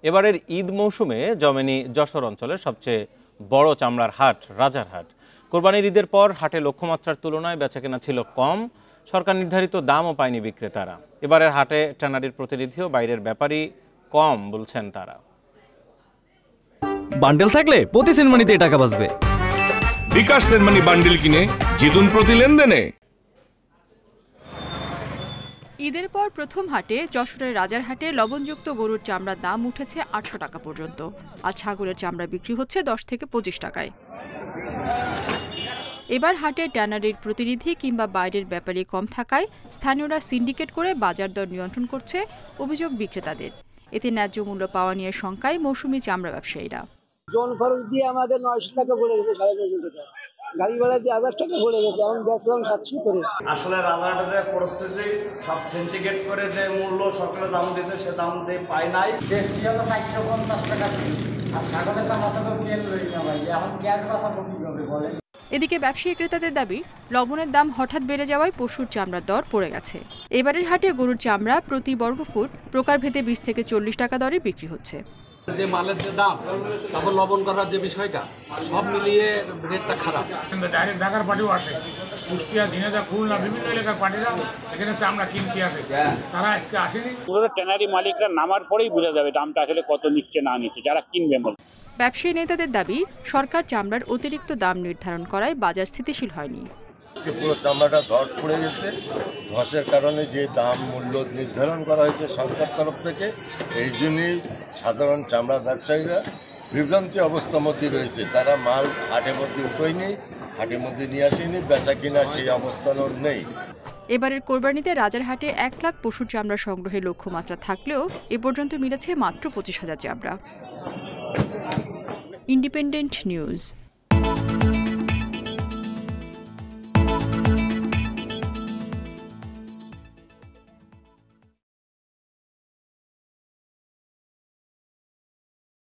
এবারের ঈদ মৌসুমে জমেনি যশোর অঞ্চলের সবচেয়ে বড় চামড়ার হাট রাজারহাট। কোরবানির ঈদের পর হাটে লক্ষ্যমাত্রার তুলনায় বেচাকেনা ছিল কম, সরকার নির্ধারিত দামও পায়নি বিক্রেতারা। এবারের হাটে ট্যানারির প্রতিনিধিও বাইরের ব্যাপারই কম বলছেন তারা। বান্ডেল থাকলে প্রতি সেনমানিতে টাকা বাঁচবে। বিকাশ সেনমানি বান্ডেল কিনে জিতুন প্রতি লেনদেনে। ঈদের পর প্রথম হাটে যশোরের রাজারহাটে লবণযুক্ত গরুর চামড়ার দাম উঠেছে ৮০০ টাকা পর্যন্ত, আর ছাগলের চামড়া বিক্রি হচ্ছে ১০ থেকে ২৫ টাকায়। এবার হাটে ট্যানারির প্রতিনিধি কিংবা বাইরের ব্যাপারী কম থাকায় স্থানীয়রা সিন্ডিকেট করে বাজার দর নিয়ন্ত্রণ করছে অভিযোগ বিক্রেতাদের। এতে ন্যায্য মূল্য পাওয়া নিয়ে শঙ্কায় মৌসুমি চামড়া ব্যবসায়ীরা। জন খরচ দিয়ে আমাদের ৯০০ টাকা পড়ে গেছে, ৯৫০ টাকা গাড়ি ভাড়া দিয়ে ১০০০ টাকা পড়ে গেছে, এখন বেচলাম ৭০০ করে। আসলে রাজারহাটে যে পরিস্থিতি সব সিন্ডিকেট করে যে মূল্য সরকারের দাম দিয়েছে সে দাম দিয়ে পাই নাই। ৪৫০ টাকা আর ছাগলের চামড়া তো কেন লই না ভাই, এখন কেন বাঁচাবো কিভাবে বলেন। এদিকে ব্যবসায়ী ক্রেতাদের দাবি, লবণের দাম হঠাৎ বেড়ে যাওয়ায় পশুর চামড়ার দর পড়ে গেছে। এবারের হাটে গরুর চামড়া প্রতি বর্গফুট প্রকারভেদে ২০ থেকে ৪০ টাকা দরে বিক্রি হচ্ছে। যে মালের যে দাম, তারপর লবণ করার যে বিষয়টা, সব মিলিয়ে রেটটা খারাপ। ডাইরেক্ট ঢাকার পার্টিও আসে, কুষ্টিয়া, ঝিনাইদহ, খুলনা বিভিন্ন এলাকার পার্টিরা এখানে চামড়া কিনতে আসে, তারা আজকে আসেনি। ট্যানারি মালিকরা নামার পরেই বোঝা যাবে দামটা আসলে কত নিচ্ছে না নিচ্ছে, যারা কিনবে। ব্যবসায়ী নেতাদের দাবি, সরকার চামড়ার অতিরিক্ত দাম নির্ধারণ করায় বাজার স্থিতিশীল হয়নি। পুরো চামড়াটা ধস পড়ে গেছে, ধসের কারণে যে দাম মূল্য নির্ধারণ করা হয়েছে সরকার তরফ থেকে, এই জন্যই সাধারণ চামড়া ব্যবসায়ীরা বিভ্রান্তি অবস্থার মধ্যে রয়েছে। তারা মাল হাটের মধ্যে উঠোয়নি, হাটের মধ্যে নিয়ে আসেনি, বেচা কিনা সেই অবস্থানও নেই। এবারের কোরবানিতে রাজারহাটে ১ লাখ পশুর চামড়া সংগ্রহের লক্ষ্যমাত্রা থাকলেও এ পর্যন্ত মিলেছে মাত্র ২৫,০০০ চামড়া। Independent news.